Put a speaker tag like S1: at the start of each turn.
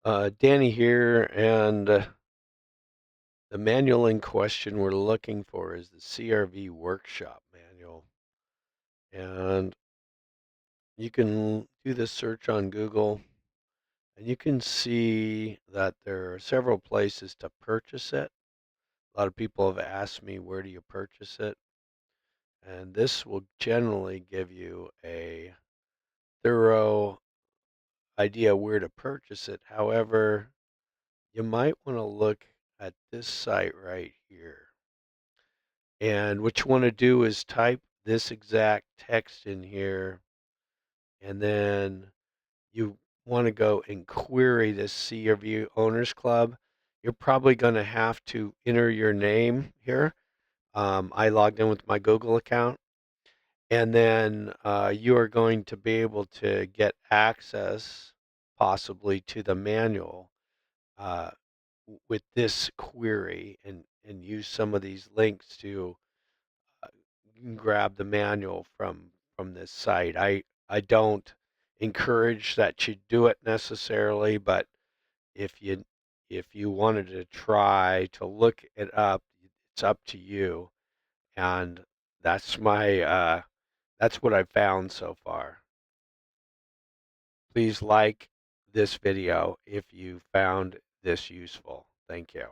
S1: Danny here, and the manual in question we're looking for is the CRV Workshop Manual. And you can do this search on Google, and you can see that there are several places to purchase it. A lot of people have asked me, where do you purchase it? And this will generally give you a thorough idea where to purchase it. However, you might want to look at this site right here. And what you want to do is type this exact text in here, and then you want to go and query this CRV Owners Club. You're probably going to have to enter your name here. I logged in with my Google account, and then you are going to be able to get access possibly to the manual uh, with this query and use some of these links to you can grab the manual from this site. I don't encourage that you do it necessarily, but if you wanted to try to look it up, it's up to you. And that's my that's what I've found so far. Please like this video if you found this useful. Thank you.